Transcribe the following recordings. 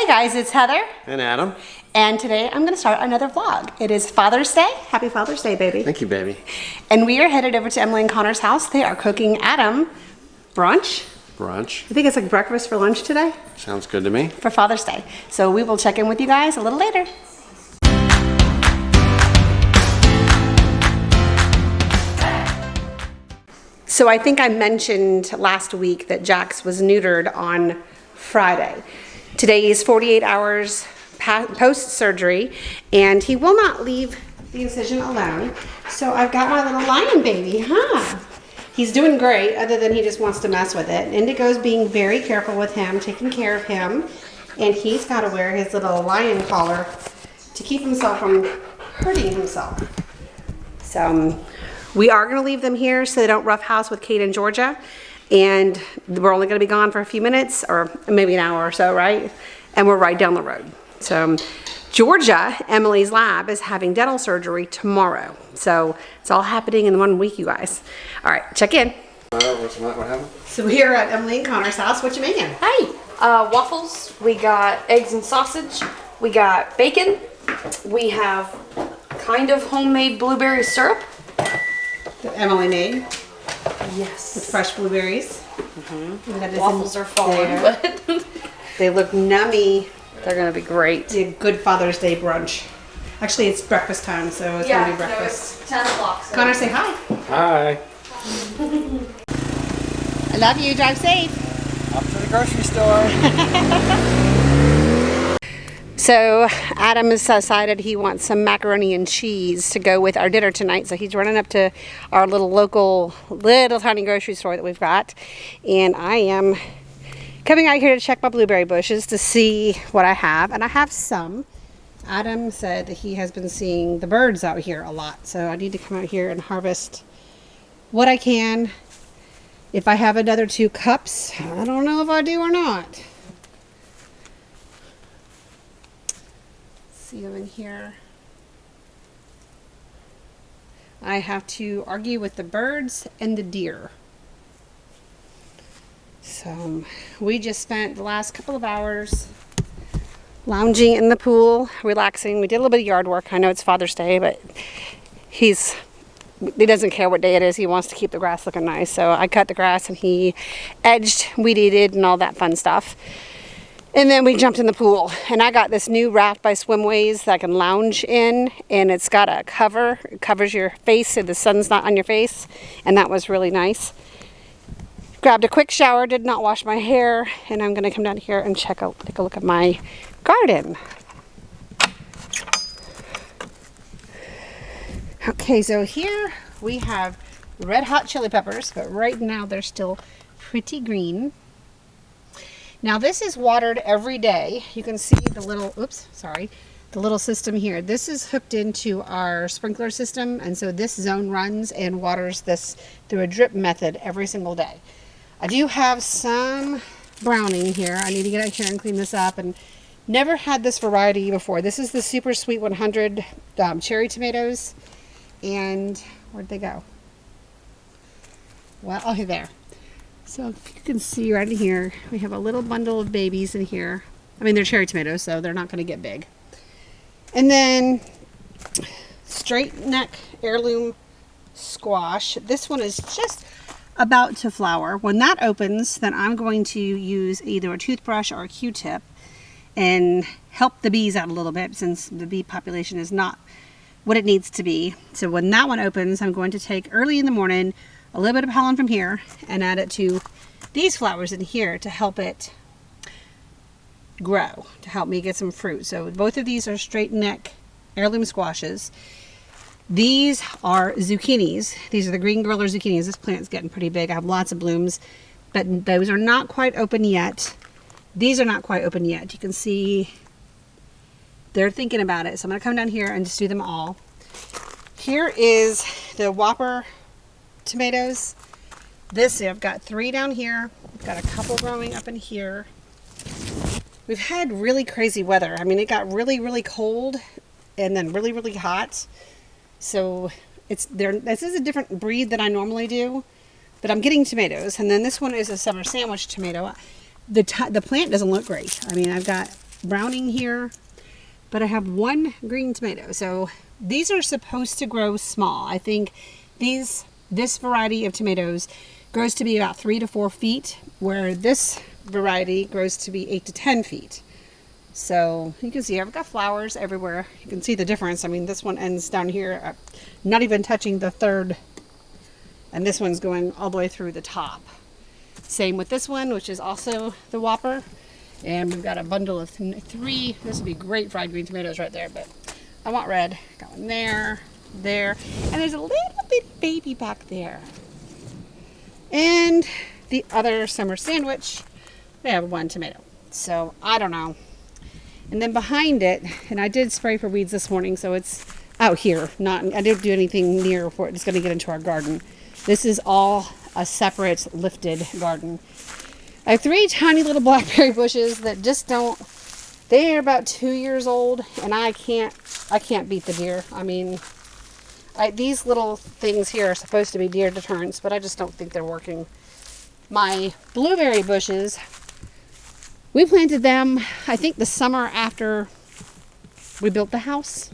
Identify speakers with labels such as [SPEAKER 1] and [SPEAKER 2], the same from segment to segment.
[SPEAKER 1] Hey guys, it's Heather.
[SPEAKER 2] And Adam.
[SPEAKER 1] And today I'm going to start another vlog. It is Father's Day. Happy Father's Day, baby.
[SPEAKER 2] Thank you, baby.
[SPEAKER 1] And we are headed over to Emily and Connor's house. They are cooking Adam brunch.
[SPEAKER 2] Brunch.
[SPEAKER 1] I think it's like breakfast for lunch today.
[SPEAKER 2] Sounds good to me.
[SPEAKER 1] For Father's Day. So we will check in with you guys a little later. So I think I mentioned last week that Jax was neutered on Friday. Today is 48 hours post-surgery, and he will not leave the incision alone. So I've got my little lion baby, huh? He's doing great, other than he just wants to mess with it. Indigo's being very careful with him, taking care of him, and he's got to wear his little lion collar to keep himself from hurting himself. So we are going to leave them here so they don't roughhouse with Kate and Georgia. And we're only going to be gone for a few minutes, or maybe an hour or so, right? And we're right down the road. So Georgia, Emily's lab, is having dental surgery tomorrow. So it's all happening in 1 week, you guys. All right, check in.
[SPEAKER 2] What happened?
[SPEAKER 1] So we're at Emily and Connor's house. What you making?
[SPEAKER 3] Hi. Waffles. We got eggs and sausage. We got bacon. We have kind of homemade blueberry syrup
[SPEAKER 1] That Emily made.
[SPEAKER 3] Yes.
[SPEAKER 1] With fresh blueberries.
[SPEAKER 3] Waffles are falling, but
[SPEAKER 1] they look nummy.
[SPEAKER 3] they're gonna be great.
[SPEAKER 1] It's a good Father's Day brunch. Actually, it's breakfast time, so it's gonna be breakfast.
[SPEAKER 3] It's 10 o'clock. So.
[SPEAKER 1] Connor, say hi.
[SPEAKER 2] Hi.
[SPEAKER 1] I love you. Drive safe.
[SPEAKER 2] Off to the grocery store.
[SPEAKER 1] So Adam has decided he wants some macaroni and cheese to go with our dinner tonight. So he's running up to our little tiny grocery store that we've got. And I am coming out here to check my blueberry bushes to see what I have. And I have some. Adam said that he has been seeing the birds out here a lot. So I need to come out here and harvest what I can. If I have another 2 cups, I don't know if I do or not. See them in here. I have to argue with the birds and the deer. So we just spent the last couple of hours lounging in the pool, relaxing. We did a little bit of yard work. I know it's Father's Day, but he doesn't care what day it is. He wants to keep the grass looking nice. So I cut the grass and he edged, weed eated, and all that fun stuff. And then we jumped in the pool, and I got this new raft by Swimways that I can lounge in, and it's got a cover. It covers your face so the sun's not on your face, and that was really nice. Grabbed a quick shower, did not wash my hair, and I'm going to come down here and take a look at my garden. Okay, so here we have red hot chili peppers, but right now they're still pretty green. Now this is watered every day. You can see the little system here. This is hooked into our sprinkler system, and so this zone runs and waters this through a drip method every single day. I do have some browning here. I need to get out here and clean this up, and never had this variety before. This is the Super Sweet 100 cherry tomatoes, and where'd they go? Well, oh, there. So if you can see right in here, we have a little bundle of babies in here. I mean, they're cherry tomatoes, so they're not going to get big. And then straight neck heirloom squash. This one is just about to flower. When that opens, then I'm going to use either a toothbrush or a Q-tip and help the bees out a little bit, since the bee population is not what it needs to be. So when that one opens, I'm going to take early in the morning a little bit of pollen from here and add it to these flowers in here to help it grow, to help me get some fruit. So both of these are straight neck heirloom squashes. These are zucchinis. These are the green griller zucchinis. This plant's getting pretty big. I have lots of blooms, but those are not quite open yet. These are not quite open yet. You can see they're thinking about it. So I'm going to come down here and just do them all. Here is the Whopper Tomatoes. I've got 3 down here. I've got a couple growing up in here. We've had really crazy weather. I mean, it got really, really cold and then really, really hot. So this is a different breed than I normally do, but I'm getting tomatoes. And then this one is a summer sandwich tomato. The plant doesn't look great. I mean, I've got browning here, but I have one green tomato. So these are supposed to grow small. I think this variety of tomatoes grows to be about 3 to 4 feet, where this variety grows to be 8 to 10 feet. So you can see I've got flowers everywhere. You can see the difference. I mean, this one ends down here, not even touching the third, and this one's going all the way through the top. Same with this one, which is also the Whopper. And we've got a bundle of 3. This would be great fried green tomatoes right there, but I want red. Got one there, there, and there's a little bit baby back there. And the other summer sandwich, they have 1 tomato. So I don't know. And then behind it, and I did spray for weeds this morning, so it's out here. I didn't do anything near where it's going to get into our garden. This is all a separate lifted garden. I have 3 tiny little blackberry bushes that just don't, they're about 2 years old, and I can't beat the deer. I mean, these little things here are supposed to be deer deterrents, but I just don't think they're working. My blueberry bushes, we planted them, I think the summer after we built the house,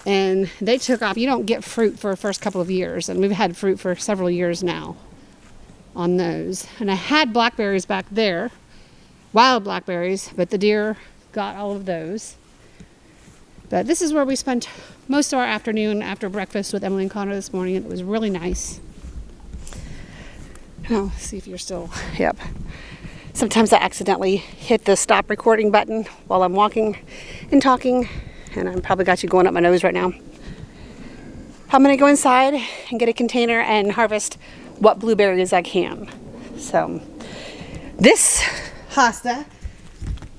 [SPEAKER 1] and they took off. You don't get fruit for the first couple of years, and we've had fruit for several years now on those. And I had blackberries back there, wild blackberries, but the deer got all of those. But this is where we spent most of our afternoon after breakfast with Emily and Connor this morning. It was really nice. Oh, see if you're still, yep. Sometimes I accidentally hit the stop recording button while I'm walking and talking, and I probably got you going up my nose right now. I'm gonna go inside and get a container and harvest what blueberries I can. So this hosta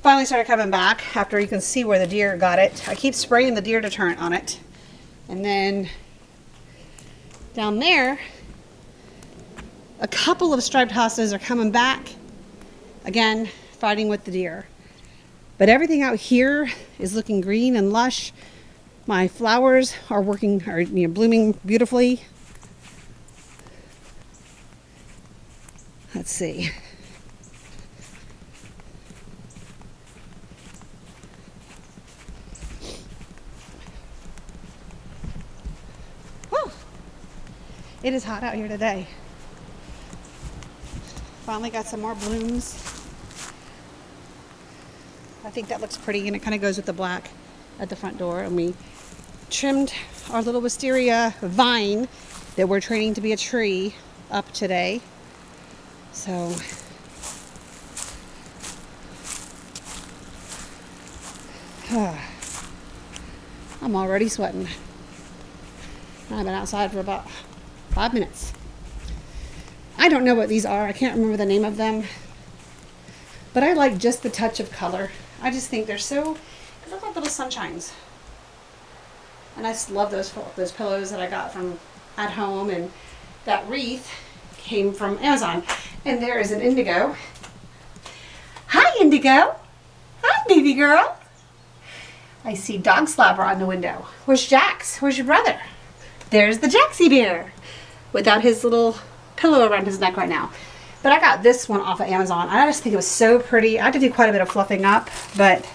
[SPEAKER 1] finally started coming back after you can see where the deer got it. I keep spraying the deer deterrent on it. And then down there, a couple of striped hostas are coming back. Again, fighting with the deer. But everything out here is looking green and lush. My flowers are blooming beautifully. Let's see. Whew. It is hot out here today. Finally got some more blooms. I think that looks pretty, and it kind of goes with the black at the front door. And we trimmed our little wisteria vine that we're training to be a tree up today. So I'm already sweating. I've been outside for about 5 minutes. I don't know what these are. I can't remember the name of them. But I like just the touch of color. I just think they're so, they look like little sunshines. And I just love those pillows that I got from at home. And that wreath came from Amazon. And there is an indigo. Hi, indigo. Hi, baby girl. I see Dog Slobber on the window. Where's Jax? Where's your brother? There's the Jaxie bear without his little pillow around his neck right now. But I got this one off of Amazon. I just think it was so pretty. I had to do quite a bit of fluffing up, but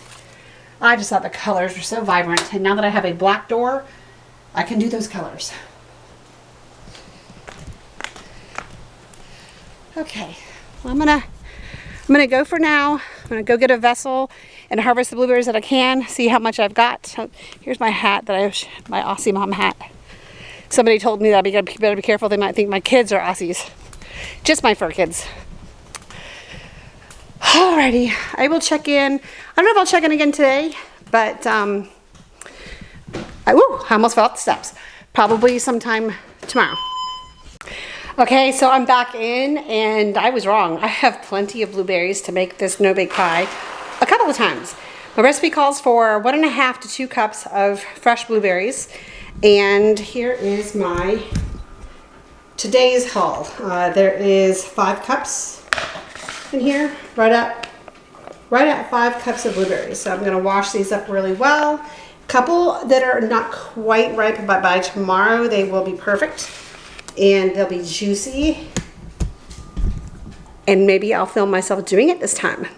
[SPEAKER 1] I just thought the colors were so vibrant. And now that I have a black door, I can do those colors. Okay, well, I'm gonna go for now. I'm gonna go get a vessel and harvest the blueberries that I can. See how much I've got. So here's my hat my Aussie mom hat. Somebody told me that I better be careful. They might think my kids are Aussies. Just my fur kids. Alrighty, I will check in. I don't know if I'll check in again today, but I almost fell off the steps. Probably sometime tomorrow. Okay, so I'm back in, and I was wrong. I have plenty of blueberries to make this no-bake pie a couple of times. My recipe calls for 1.5 to 2 cups of fresh blueberries, and here is my today's haul. There is 5 cups in here, right at 5 cups of blueberries. So I'm gonna wash these up really well. A couple that are not quite ripe, but by tomorrow they will be perfect. And they'll be juicy. And maybe I'll film myself doing it this time.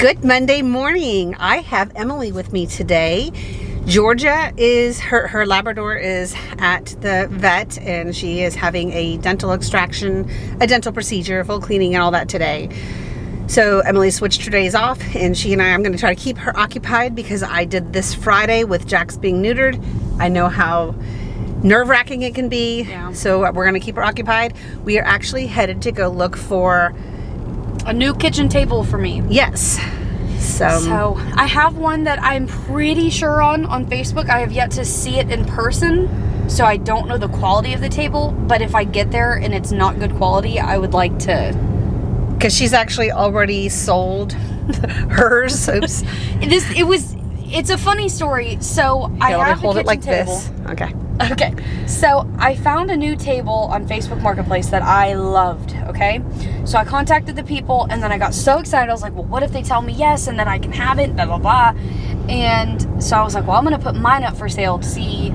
[SPEAKER 1] Good Monday morning. I have Emily with me today. Georgia is, her Labrador is at the vet and she is having a dental extraction, a dental procedure, full cleaning and all that today. So Emily switched her days off and I'm going to try to keep her occupied because I did this Friday with Jax being neutered. I know how nerve-wracking it can be.
[SPEAKER 3] Yeah.
[SPEAKER 1] So we're going to keep her occupied. We are actually headed to go look for
[SPEAKER 3] a new kitchen table for me.
[SPEAKER 1] Yes.
[SPEAKER 3] So I have one that I'm pretty sure on Facebook. I have yet to see it in person, so I don't know the quality of the table. But if I get there and it's not good quality, I would like to.
[SPEAKER 1] Because she's actually already sold hers. Oops.
[SPEAKER 3] It's a funny story. So I have
[SPEAKER 1] hold
[SPEAKER 3] a
[SPEAKER 1] it like
[SPEAKER 3] kitchen table.
[SPEAKER 1] this. Okay.
[SPEAKER 3] Okay, so I found a new table on Facebook Marketplace that I loved, okay? So I contacted the people, and then I got so excited. I was like, well, what if they tell me yes, and then I can have it, blah, blah, blah. And so I was like, well, I'm going to put mine up for sale to see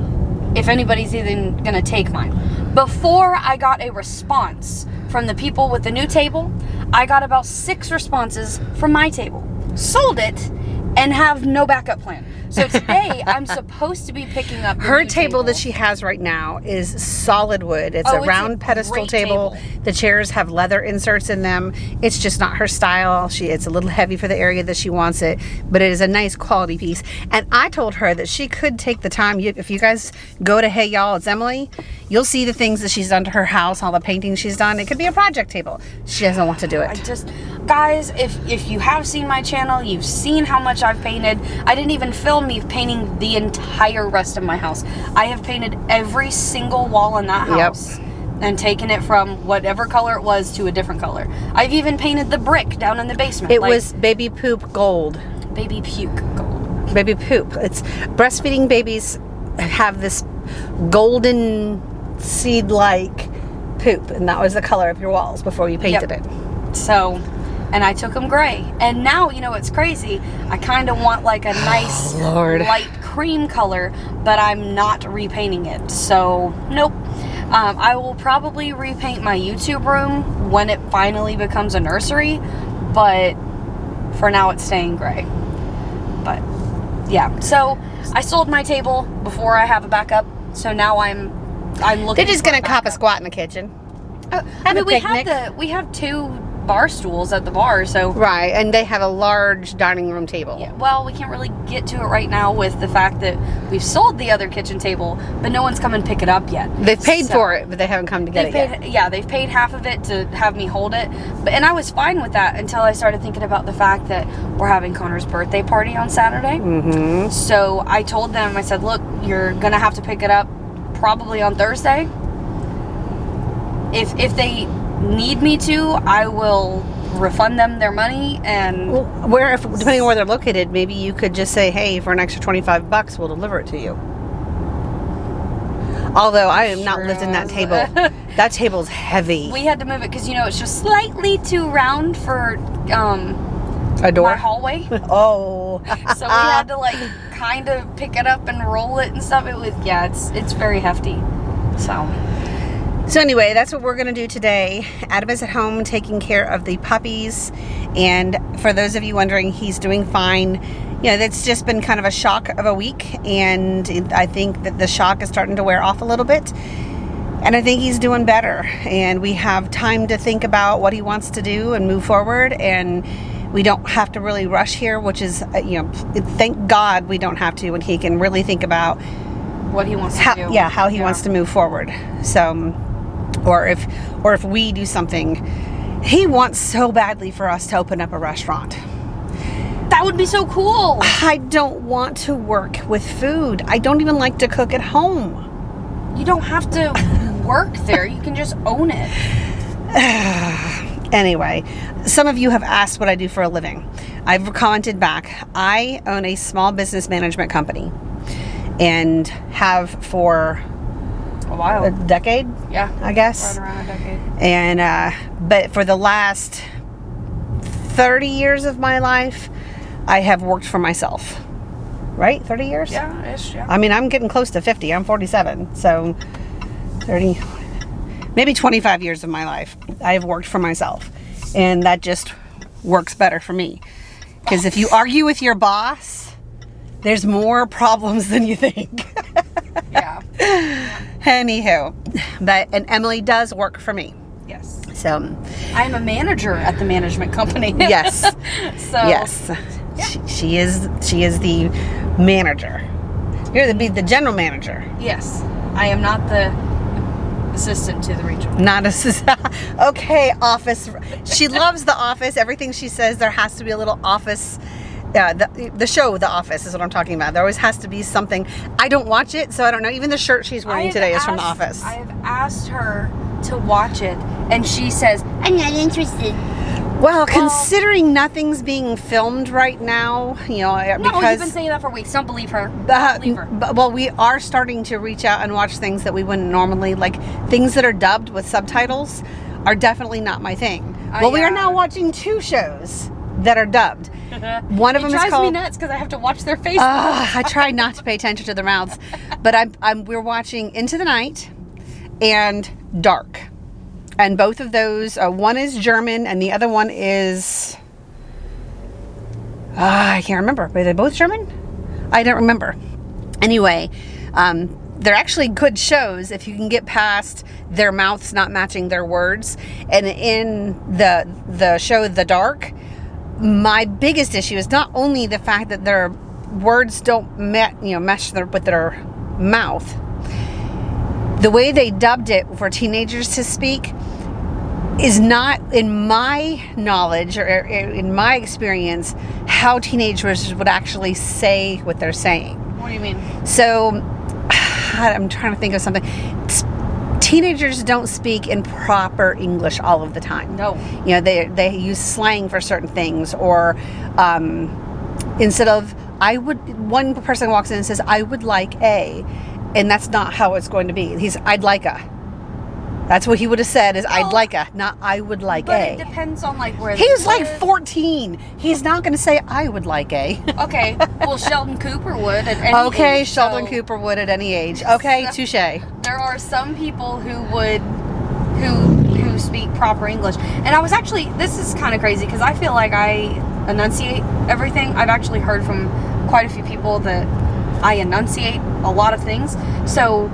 [SPEAKER 3] if anybody's even going to take mine. Before I got a response from the people with the new table, I got about 6 responses from my table. Sold it, and have no backup plan. So today, I'm supposed to be picking up the
[SPEAKER 1] her
[SPEAKER 3] new
[SPEAKER 1] table that she has right now is solid wood. It's a round pedestal
[SPEAKER 3] great
[SPEAKER 1] table. The chairs have leather inserts in them. It's just not her style. It's a little heavy for the area that she wants it, but it is a nice quality piece. And I told her that she could take the time. If you guys go to Hey Y'all, it's Emily, you'll see the things that she's done to her house, all the painting she's done. It could be a project table. She doesn't want to do it.
[SPEAKER 3] Guys, if you have seen my channel, you've seen how much I've painted. I didn't even film me painting the entire rest of my house. I have painted every single wall in that house. Yep. And taken it from whatever color it was to a different color. I've even painted the brick down in the basement.
[SPEAKER 1] It was baby poop gold.
[SPEAKER 3] Baby puke gold.
[SPEAKER 1] Baby poop. It's breastfeeding babies have this golden seed-like poop, and that was the color of your walls before you painted it.
[SPEAKER 3] So, and I took them gray. And now, you know, it's crazy. I kind of want like a nice light cream color, but I'm not repainting it. So, nope. I will probably repaint my YouTube room when it finally becomes a nursery, but for now it's staying gray. But, yeah. So, I sold my table before I have a backup, so now I'm looking.
[SPEAKER 1] They're just going to cop a squat in the kitchen.
[SPEAKER 3] I mean, we have 2 bar stools at the bar, so
[SPEAKER 1] right, and they have a large dining room table.
[SPEAKER 3] Yeah, well, we can't really get to it right now with the fact that we've sold the other kitchen table, but no one's come and pick it up yet.
[SPEAKER 1] They've paid for it, but they haven't come to get it yet.
[SPEAKER 3] Yeah, they've paid half of it to have me hold it, and I was fine with that until I started thinking about the fact that we're having Connor's birthday party on Saturday. Mm-hmm. So I told them, I said, look, you're gonna have to pick it up probably on Thursday. If they need me to, I will refund them their money. And
[SPEAKER 1] depending on where they're located, maybe you could just say, hey, for an extra $25 we'll deliver it to you. Although I am not lifting that table. That table's heavy.
[SPEAKER 3] We had to move it because, you know, it's just slightly too round for
[SPEAKER 1] a door?
[SPEAKER 3] My hallway.
[SPEAKER 1] Oh.
[SPEAKER 3] So we had to like kind of pick it up and roll it and stuff. It's very hefty. So
[SPEAKER 1] anyway, that's what we're going to do today. Adam is at home taking care of the puppies. And for those of you wondering, he's doing fine. You know, that's just been kind of a shock of a week. And I think that the shock is starting to wear off a little bit. And I think he's doing better. And we have time to think about what he wants to do and move forward. And we don't have to really rush here, which is, you know, thank God we don't have to. And he can really think about
[SPEAKER 3] what he wants to do.
[SPEAKER 1] Yeah, how he wants to move forward. So... Or if we do something, he wants so badly for us to open up a restaurant.
[SPEAKER 3] That would be so cool.
[SPEAKER 1] I don't want to work with food. I don't even like to cook at home.
[SPEAKER 3] You don't have to work there. You can just own it.
[SPEAKER 1] Anyway, some of you have asked what I do for a living. I've commented back. I own a small business management company and have for
[SPEAKER 3] a while.
[SPEAKER 1] A decade?
[SPEAKER 3] Yeah.
[SPEAKER 1] I guess.
[SPEAKER 3] Right around a decade.
[SPEAKER 1] And, but for the last 30 years of my life, I have worked for myself. Right? 30 years?
[SPEAKER 3] Yeah, ish, yeah.
[SPEAKER 1] I mean, I'm getting close to 50. I'm 47. So 30, maybe 25 years of my life, I have worked for myself. And that just works better for me. Because if you argue with your boss, there's more problems than you think.
[SPEAKER 3] Yeah.
[SPEAKER 1] Anywho, and Emily does work for me.
[SPEAKER 3] Yes.
[SPEAKER 1] So
[SPEAKER 3] I'm a manager at the management company.
[SPEAKER 1] yes.
[SPEAKER 3] So
[SPEAKER 1] Yes.
[SPEAKER 3] Yeah.
[SPEAKER 1] She is the manager. You're the general manager.
[SPEAKER 3] Yes. I am not the assistant to the regional.
[SPEAKER 1] Not a okay, office. She loves The Office. Everything she says, there has to be a little office. The show The Office is what I'm talking about. There always has to be something. I don't watch it, so I don't know. Even the shirt she's wearing today is from The Office.
[SPEAKER 3] I have asked her to watch it, and she says, I'm not interested.
[SPEAKER 1] Well, considering nothing's being filmed right now, because
[SPEAKER 3] No, you've been saying that for weeks. Don't believe her. Don't believe her.
[SPEAKER 1] Well, we are starting to reach out and watch things that we wouldn't normally, like things that are dubbed with subtitles are definitely not my thing. Well, we are now watching 2 shows that are dubbed. One of them is called... It
[SPEAKER 3] drives me nuts because I have to watch their faces.
[SPEAKER 1] I try not to pay attention to their mouths, but we're watching Into the Night and Dark. And both of those, one is German and the other one is... I can't remember. Are they both German? I don't remember. Anyway, they're actually good shows if you can get past their mouths not matching their words. And in the show The Dark, my biggest issue is not only the fact that their words don't mesh with their mouth. The way they dubbed it for teenagers to speak is not, in my knowledge or in my experience, how teenagers would actually say what they're saying.
[SPEAKER 3] What do you mean?
[SPEAKER 1] So, I'm trying to think of something. Teenagers don't speak in proper English all of the time.
[SPEAKER 3] No.
[SPEAKER 1] They use slang for certain things, or instead of one person walks in and says, I would like a, and that's not how it's going to be. I'd like a. That's what he would have said is, I'd like a, not I would like
[SPEAKER 3] but
[SPEAKER 1] a.
[SPEAKER 3] But it depends on where
[SPEAKER 1] he was like 14. He's not going to say, I would like a.
[SPEAKER 3] Okay. Well, Sheldon Cooper would at any
[SPEAKER 1] okay,
[SPEAKER 3] age.
[SPEAKER 1] Sheldon Cooper would at any age. Okay, touche.
[SPEAKER 3] There are some people who speak proper English. And I was actually, this is kind of crazy because I feel like I enunciate everything. I've actually heard from quite a few people that I enunciate a lot of things. So...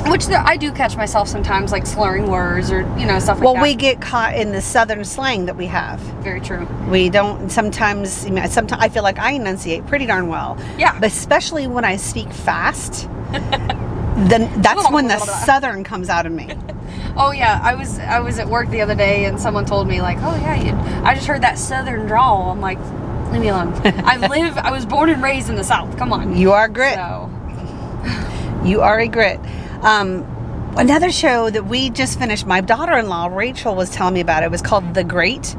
[SPEAKER 3] I do catch myself sometimes, like slurring words or, stuff like that.
[SPEAKER 1] Well, we get caught in the southern slang that we have.
[SPEAKER 3] Very true.
[SPEAKER 1] We don't, sometimes I feel like I enunciate pretty darn well.
[SPEAKER 3] Yeah.
[SPEAKER 1] But especially when I speak fast, then that's when the southern comes out of me.
[SPEAKER 3] Oh, yeah. I was at work the other day and someone told me, like, oh, yeah, I just heard that southern drawl. I'm like, leave me alone. I was born and raised in the South. Come on.
[SPEAKER 1] You are grit.
[SPEAKER 3] So.
[SPEAKER 1] You are a grit. Another show that we just finished, my daughter-in-law Rachel was telling me about it. It was called The Great.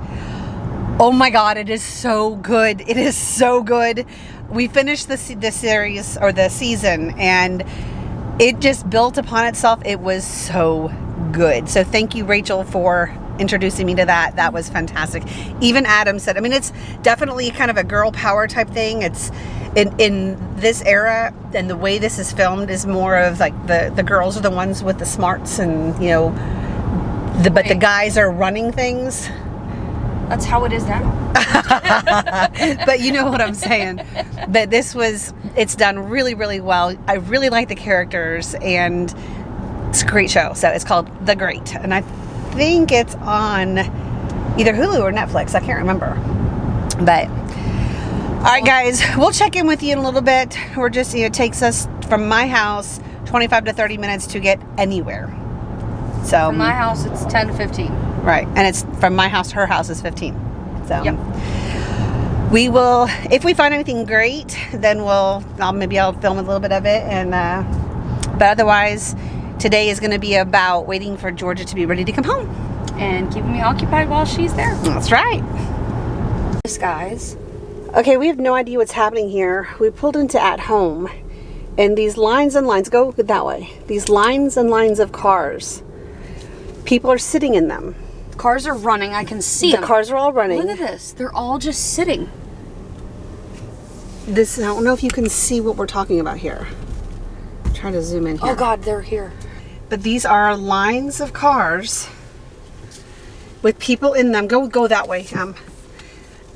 [SPEAKER 1] Oh my God, it is so good. It is so good. We finished the series or the season, and it just built upon itself. It was so good. So thank you, Rachel, for introducing me to that. That was fantastic. Even Adam said, it's definitely kind of a girl power type thing. It's in this era, and the way this is filmed is more of like the girls are the ones with the smarts, and but the guys are running things.
[SPEAKER 3] That's how it is now.
[SPEAKER 1] But you know what I'm saying. But it's done really, really well. I really like the characters, and it's a great show. So it's called The Great, and I think it's on either Hulu or Netflix. I can't remember. But all right, guys, we'll check in with you in a little bit. We're just, it takes us from my house 25 to 30 minutes to get anywhere. So
[SPEAKER 3] from my house, it's 10 to 15.
[SPEAKER 1] Right, and it's from my house to her house is 15. So
[SPEAKER 3] yep.
[SPEAKER 1] We will, if we find anything great, then I'll film a little bit of it, and but otherwise, today is going to be about waiting for Georgia to be ready to come home
[SPEAKER 3] and keeping me occupied while she's there.
[SPEAKER 1] That's right.
[SPEAKER 3] Guys.
[SPEAKER 1] Okay, we have no idea what's happening here. We pulled into At Home, and these lines and lines, go that way. These lines and lines of cars. People are sitting in them.
[SPEAKER 3] Cars are running. I can see them.
[SPEAKER 1] The cars are all running.
[SPEAKER 3] Look at this. They're all just sitting.
[SPEAKER 1] I don't know if you can see what we're talking about here. Try to zoom in here.
[SPEAKER 3] Oh God, they're here.
[SPEAKER 1] But these are lines of cars with people in them. Go that way.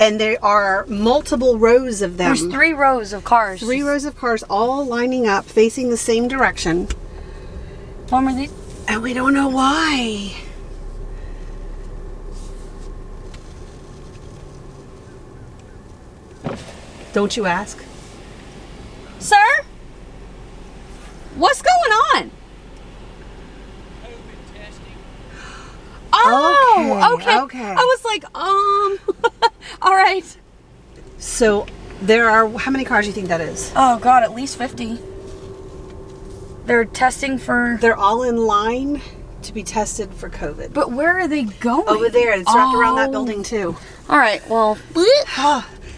[SPEAKER 1] And there are multiple rows of them.
[SPEAKER 3] There's 3 rows of cars.
[SPEAKER 1] 3 rows of cars all lining up, facing the same direction.
[SPEAKER 3] Mom, are these?
[SPEAKER 1] And we don't know why. Don't you ask?
[SPEAKER 3] Sir? What's going on? Oh, okay. I was like, all right.
[SPEAKER 1] So there are, how many cars do you think that is?
[SPEAKER 3] Oh God, at least 50. They're testing for...
[SPEAKER 1] They're all in line to be tested for COVID.
[SPEAKER 3] But where are they going?
[SPEAKER 1] Over there. It's wrapped around that building too.
[SPEAKER 3] All right, well...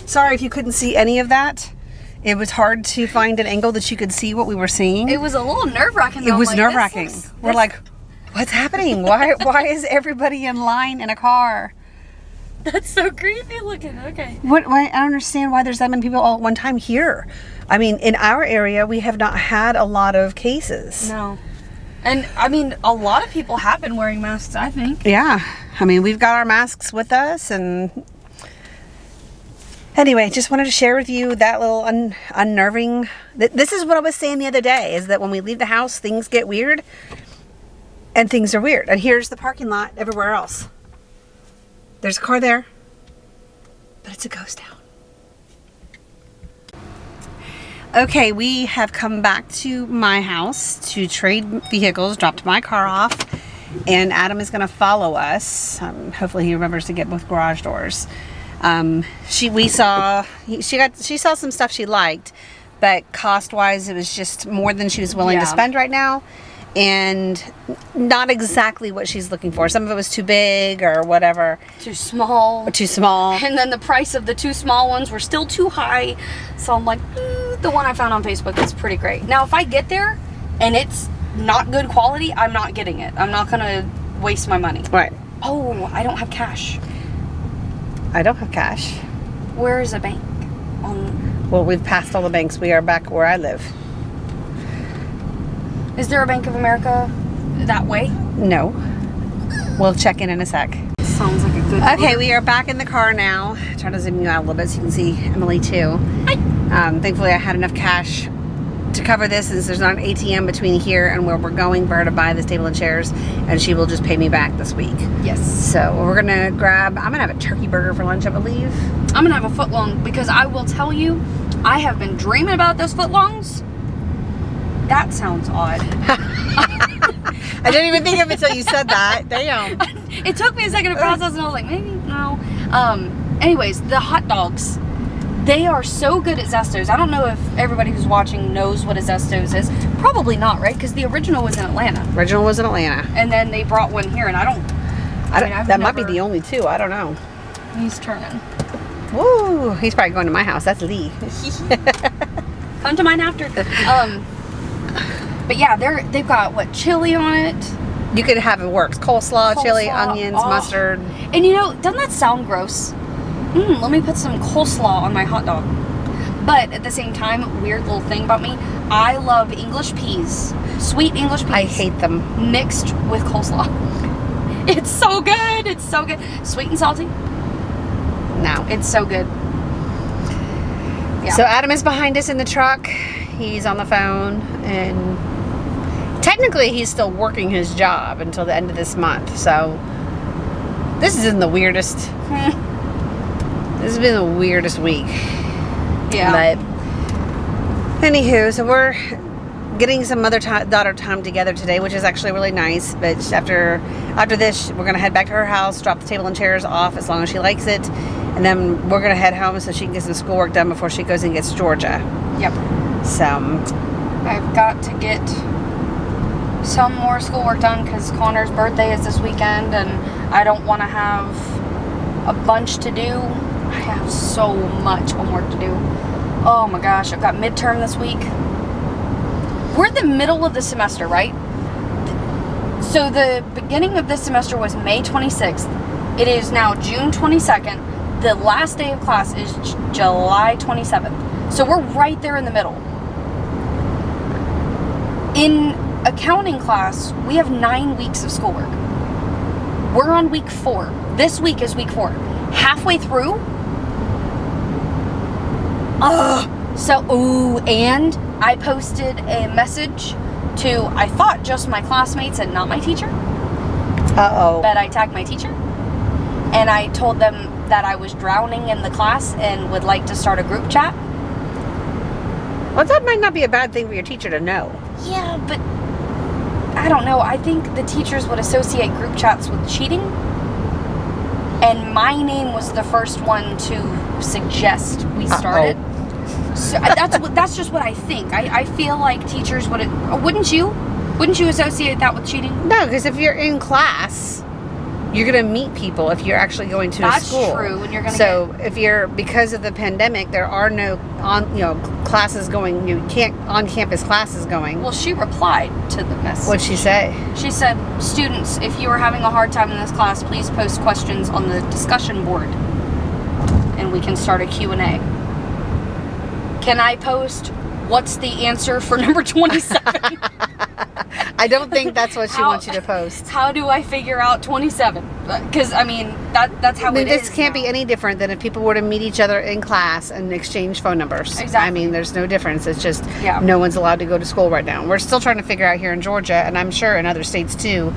[SPEAKER 1] Sorry if you couldn't see any of that. It was hard to find an angle that you could see what we were seeing.
[SPEAKER 3] It was a little nerve-wracking.
[SPEAKER 1] It was nerve-wracking. We're like, what's happening? Why is everybody in line in a car?
[SPEAKER 3] That's so creepy looking. Okay.
[SPEAKER 1] I don't understand why there's that many people all at one time here. I mean, in our area, we have not had a lot of cases.
[SPEAKER 3] No. And, I mean, a lot of people have been wearing masks, I think.
[SPEAKER 1] Yeah. I mean, we've got our masks with us, and... Anyway, just wanted to share with you that little unnerving... This is what I was saying the other day, is that when we leave the house, things get weird. And things are weird. And here's the parking lot everywhere else. There's a car there, but it's a ghost town. Okay, we have come back to my house to trade vehicles, dropped my car off, and Adam is going to follow us. Hopefully he remembers to get both garage doors. She saw some stuff she liked, but cost-wise it was just more than she was willing to spend right now. And not exactly what she's looking for. Some of it was too big or whatever.
[SPEAKER 3] Too small. And then the price of the 2 small ones were still too high. So I'm like, the one I found on Facebook is pretty great. Now, if I get there and it's not good quality, I'm not getting it. I'm not going to waste my money.
[SPEAKER 1] Right.
[SPEAKER 3] Oh, I don't have cash.
[SPEAKER 1] I don't have cash.
[SPEAKER 3] Where is a bank?
[SPEAKER 1] Well, we've passed all the banks. We are back where I live.
[SPEAKER 3] Is there a Bank of America that way?
[SPEAKER 1] No. We'll check in a sec.
[SPEAKER 3] Sounds like a good
[SPEAKER 1] Okay, we are back in the car now. I'm trying to zoom you out a little bit so you can see Emily too.
[SPEAKER 3] Hi.
[SPEAKER 1] Thankfully I had enough cash to cover this, since there's not an ATM between here and where we're going for her to buy this table and chairs, and she will just pay me back this week.
[SPEAKER 3] Yes.
[SPEAKER 1] So we're gonna I'm gonna have a turkey burger for lunch, I believe.
[SPEAKER 3] I'm gonna have a footlong, because I will tell you, I have been dreaming about those footlongs. That sounds odd.
[SPEAKER 1] I didn't even think of it until you said that. Damn.
[SPEAKER 3] It took me a second to process, and I was like, maybe no. Anyways, the hot dogs, they are so good at Zesto's. I don't know if everybody who's watching knows what a Zesto's is. Probably not, right? Because the original was in Atlanta.
[SPEAKER 1] Original was in Atlanta.
[SPEAKER 3] And then they brought one here, and
[SPEAKER 1] that might be the only two. I don't know.
[SPEAKER 3] He's turning.
[SPEAKER 1] Woo! He's probably going to my house. That's Lee.
[SPEAKER 3] Come to mine after. But yeah, they've got what, chili on it.
[SPEAKER 1] You could have it works. Coleslaw, chili, onions, mustard.
[SPEAKER 3] And you know, doesn't that sound gross? Let me put some coleslaw on my hot dog. But at the same time, weird little thing about me, I love English peas. Sweet English peas.
[SPEAKER 1] I hate them.
[SPEAKER 3] Mixed with coleslaw. It's so good. It's so good. Sweet and salty.
[SPEAKER 1] No.
[SPEAKER 3] It's so good. Yeah.
[SPEAKER 1] So Adam is behind us in the truck. He's on the phone, and technically he's still working his job until the end of this month. So this is the weirdest. This has been the weirdest week.
[SPEAKER 3] Yeah.
[SPEAKER 1] But anywho, so we're getting some mother-daughter time together today, which is actually really nice. But after this, we're gonna head back to her house, drop the table and chairs off as long as she likes it, and then we're gonna head home so she can get some schoolwork done before she goes and gets Georgia.
[SPEAKER 3] Yep.
[SPEAKER 1] So
[SPEAKER 3] I've got to get some more schoolwork done because Connor's birthday is this weekend, and I don't want to have a bunch to do. I have so much homework to do. Oh my gosh, I've got midterm this week. We're in the middle of the semester, right? So the beginning of this semester was May 26th. It is now June 22nd. The last day of class is July 27th. So we're right there in the middle. In accounting class, we have 9 weeks of schoolwork. We're on week 4. This week is week 4. Halfway through, And I posted a message to, I thought, just my classmates and not my teacher.
[SPEAKER 1] Uh-oh.
[SPEAKER 3] But I tagged my teacher. And I told them that I was drowning in the class and would like to start a group chat.
[SPEAKER 1] Well, that might not be a bad thing for your teacher to know.
[SPEAKER 3] Yeah, but I don't know. I think the teachers would associate group chats with cheating. And my name was the first one to suggest we start it. So that's just what I think. I feel like teachers wouldn't you associate that with cheating?
[SPEAKER 1] No, because if you're in class, you're going to meet people if you're actually going to a school.
[SPEAKER 3] That's true. And you're going to
[SPEAKER 1] if you're, because of the pandemic, there are no classes going, you can't on-campus classes going.
[SPEAKER 3] Well, she replied to the message.
[SPEAKER 1] What'd she say?
[SPEAKER 3] She said, students, if you are having a hard time in this class, please post questions on the discussion board and we can start a Q&A. Can I post, what's the answer for number 27?
[SPEAKER 1] I don't think that's what she wants you to post.
[SPEAKER 3] How do I figure out 27? Because, I mean, that's how it is.
[SPEAKER 1] This can't be any different than if people were to meet each other in class and exchange phone numbers.
[SPEAKER 3] Exactly.
[SPEAKER 1] I mean, there's no difference. It's just no one's allowed to go to school right now. We're still trying to figure out here in Georgia, and I'm sure in other states too,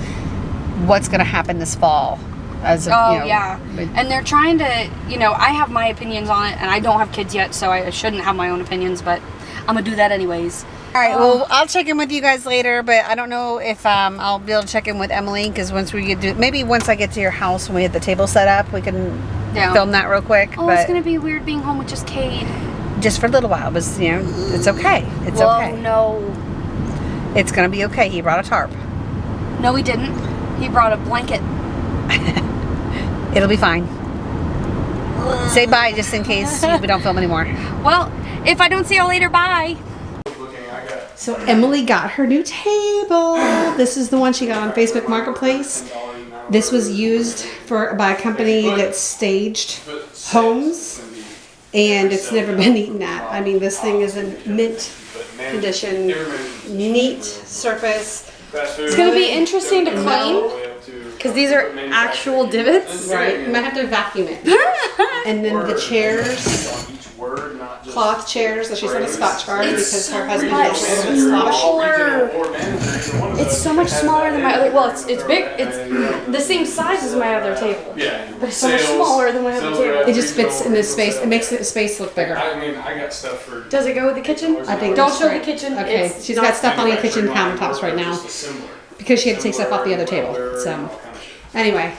[SPEAKER 1] what's going to happen this fall. And they're trying to, I have my opinions on it, and I don't have kids yet, so I shouldn't have my own opinions, but I'm going to do that anyways. All right, well, I'll check in with you guys later, but I don't know if I'll be able to check in with Emily, because once I get to your house and we have the table set up, we can film that real quick.
[SPEAKER 3] Oh, it's going to be weird being home with just Cade.
[SPEAKER 1] Just for a little while, but it's okay. It's okay.
[SPEAKER 3] No.
[SPEAKER 1] It's going to be okay. He brought a tarp.
[SPEAKER 3] No, he didn't. He brought a blanket.
[SPEAKER 1] It'll be fine. Say bye just in case we don't film anymore.
[SPEAKER 3] Well, if I don't see y'all later, bye.
[SPEAKER 1] So Emily got her new table. This is the one she got on Facebook Marketplace. This was used by a company that staged homes, and it's never been eaten at. I mean, this thing is in mint condition, neat surface.
[SPEAKER 3] It's going to be interesting to clean, because these are actual divots.
[SPEAKER 1] Right. You might have to vacuum it. And then the chairs, cloth chairs that she's on a Scotch guard because her husband is a little bit slobbish.
[SPEAKER 3] It's so much smaller than my other. Well, it's big. It's the same size as my other table. Yeah. But it's so much smaller than my other table.
[SPEAKER 1] It just fits in this space. It makes the space look bigger.
[SPEAKER 2] I mean, I got stuff for.
[SPEAKER 3] Does it go with the kitchen?
[SPEAKER 1] I think.
[SPEAKER 3] Don't show the kitchen.
[SPEAKER 1] Okay. She's got stuff on the kitchen countertops right now because she had to take stuff off the other table. So, anyway,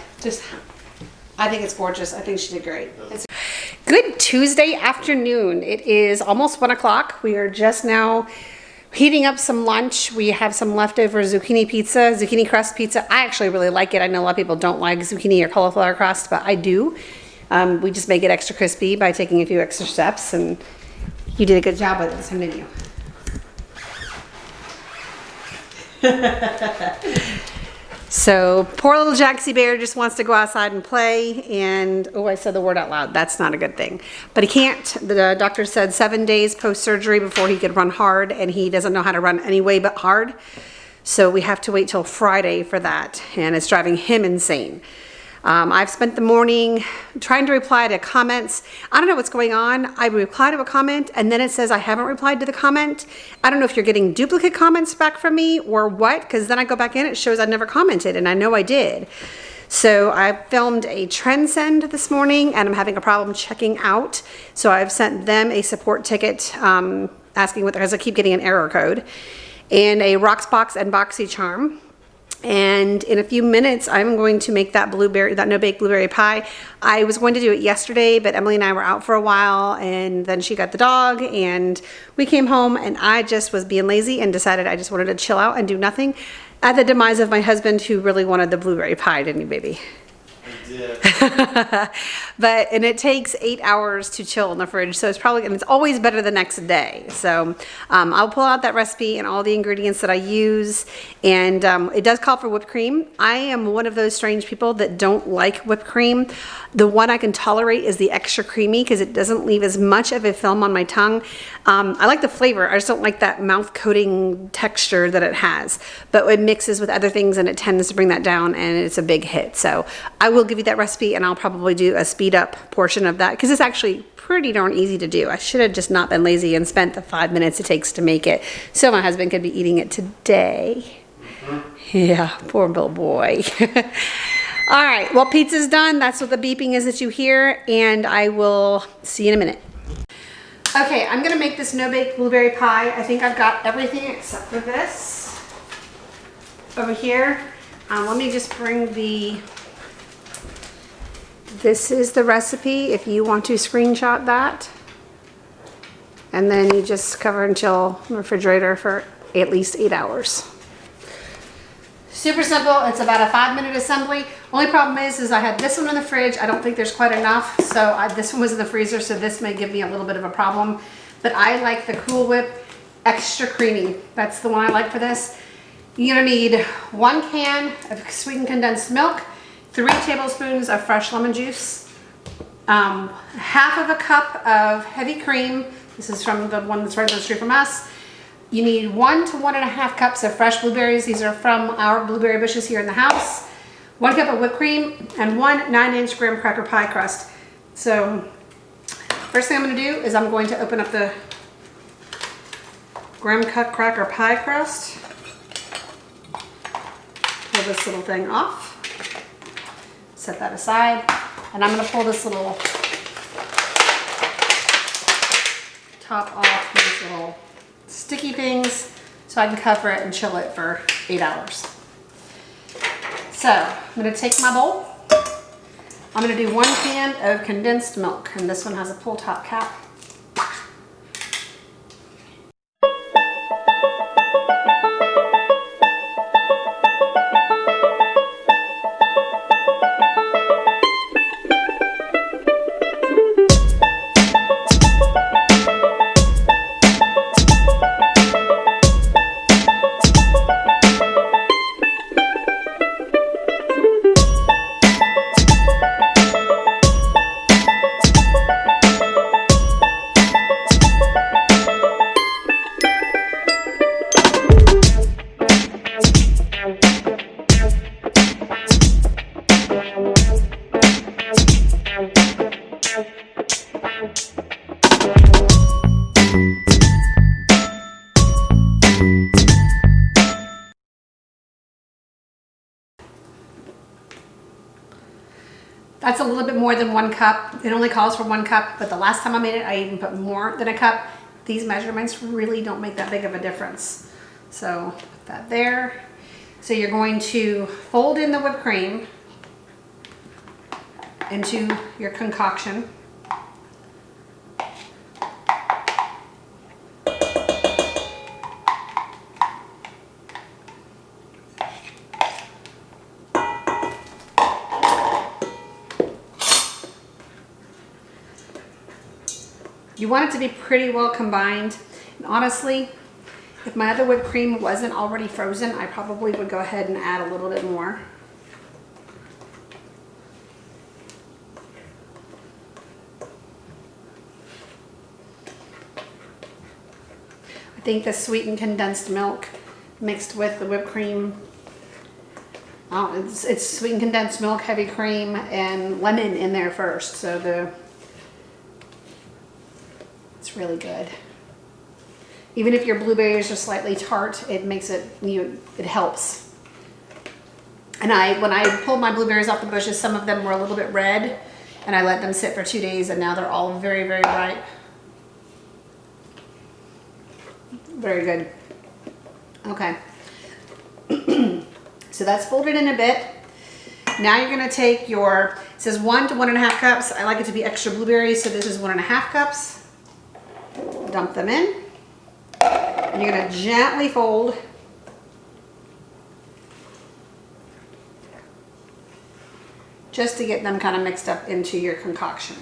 [SPEAKER 1] I think it's gorgeous. I think she did great. Good Tuesday afternoon. It is almost 1 o'clock. We are just now heating up some lunch. We have some leftover zucchini crust pizza. I actually really like it. I know a lot of people don't like zucchini or cauliflower crust, but I do. We just make it extra crispy by taking a few extra steps, and you did a good job with it this time, didn't you? So poor little Jaxie Bear just wants to go outside and play, and I said the word out loud. That's not a good thing. But he can't. The doctor said 7 days post-surgery before he could run hard, and he doesn't know how to run any way but hard. So we have to wait till Friday for that, and it's driving him insane. I've spent the morning trying to reply to comments. I don't know what's going on. I reply to a comment and then it says I haven't replied to the comment. I don't know if you're getting duplicate comments back from me or what, because then I go back in, it shows I never commented, and I know I did. So I filmed a trend send this morning and I'm having a problem checking out. So I've sent them a support ticket asking what, because I keep getting an error code, and a Roxbox and BoxyCharm. And in a few minutes, I'm going to make that no-bake blueberry pie. I was going to do it yesterday, but Emily and I were out for a while, and then she got the dog, and we came home, and I just was being lazy and decided I just wanted to chill out and do nothing, at the demise of my husband, who really wanted the blueberry pie, didn't you, baby? And it takes 8 hours to chill in the fridge, so it's always better the next day. So I'll pull out that recipe and all the ingredients that I use, and it does call for whipped cream. I am one of those strange people that don't like whipped cream. The one I can tolerate is the extra creamy because it doesn't leave as much of a film on my tongue. I like the flavor, I just don't like that mouth coating texture that it has, but it mixes with other things and it tends to bring that down, and it's a big hit. So I will give you that recipe recipe, and I'll probably do a speed up portion of that because it's actually pretty darn easy to do. I should have just not been lazy and spent the 5 minutes it takes to make it so my husband could be eating it today. Yeah, poor little boy. All right, well, pizza's done. That's what the beeping is that you hear, and I will see you in a minute. Okay, I'm gonna make this no-bake blueberry pie. I think I've got everything except for this over here. Let me just bring this is the recipe if you want to screenshot that. And then you just cover and chill in the refrigerator for at least 8 hours. Super simple. It's about a 5-minute assembly. Only problem is I had this one in the fridge. I don't think there's quite enough. So this one was in the freezer, so this may give me a little bit of a problem. But I like the Cool Whip extra creamy. That's the one I like for this. You're gonna need 1 can of sweetened condensed milk, 3 tablespoons of fresh lemon juice, half of a cup of heavy cream. This is from the one that's right down the street from us. You need 1 to 1.5 cups of fresh blueberries. These are from our Blackberry Bushes here in the house. 1 cup of whipped cream and 1 9-inch graham cracker pie crust. So first thing I'm gonna do is I'm going to open up the graham cut cracker pie crust. Pull this little thing off. Set that aside. And I'm gonna pull this little top off these little sticky things so I can cover it and chill it for 8 hours. So I'm gonna take my bowl. I'm gonna do 1 can of condensed milk, and this one has a pull top cap. That's a little bit more than 1 cup. It only calls for 1 cup, but the last time I made it, I even put more than a cup. These measurements really don't make that big of a difference. So put that there. So you're going to fold in the whipped cream into your concoction. You want it to be pretty well combined. And honestly, if my other whipped cream wasn't already frozen, I probably would go ahead and add a little bit more. I think the sweetened condensed milk mixed with the whipped cream, it's sweetened condensed milk, heavy cream, and lemon in there first. So it's really good. Even if your blueberries are slightly tart, it makes it, it helps. And when I pulled my blueberries off the bushes, some of them were a little bit red, and I let them sit for 2 days, and now they're all very, very ripe. Very good. Okay. So that's folded in a bit. Now you're gonna take it says 1 to 1.5 cups. I like it to be extra blueberries, so this is 1.5 cups. Dump them in. And you're gonna gently fold. Just to get them kind of mixed up into your concoction.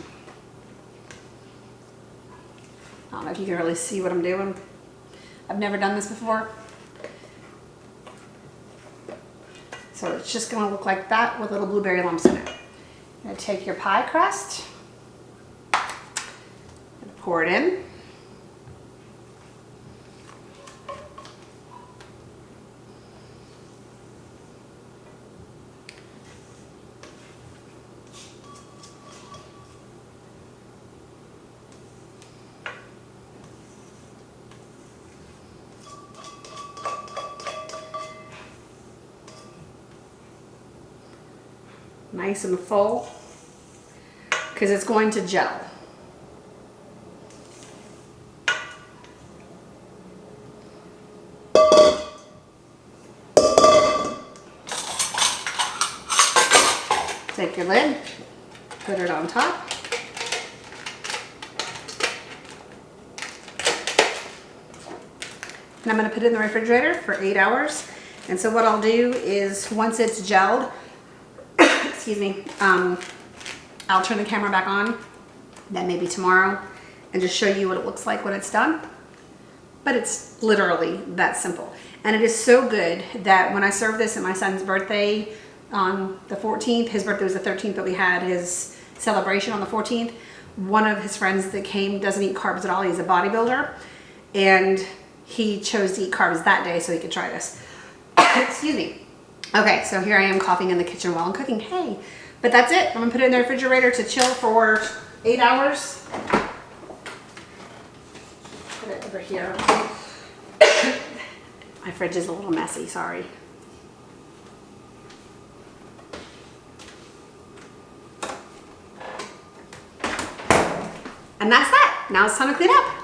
[SPEAKER 1] I don't know if you can really see what I'm doing. I've never done this before. So it's just gonna look like that with little blueberry lumps in it. You're gonna take your pie crust and pour it in. nice and full because it's going to gel. Take your lid, put it on top. And I'm gonna put it in the refrigerator for 8 hours. And so what I'll do is once it's gelled, excuse me, I'll turn the camera back on, then maybe tomorrow, and just show you what it looks like when it's done. But it's literally that simple. And it is so good that when I served this at my son's birthday on the 14th, his birthday was the 13th, but we had his celebration on the 14th. One of his friends that came doesn't eat carbs at all. He's a bodybuilder. And he chose to eat carbs that day so he could try this. Excuse me. Okay, so here I am coughing in the kitchen while I'm cooking. Hey, but that's it. I'm gonna put it in the refrigerator to chill for 8 hours. Put it over here. My fridge is a little messy, sorry. And that's that. Now it's time to clean up.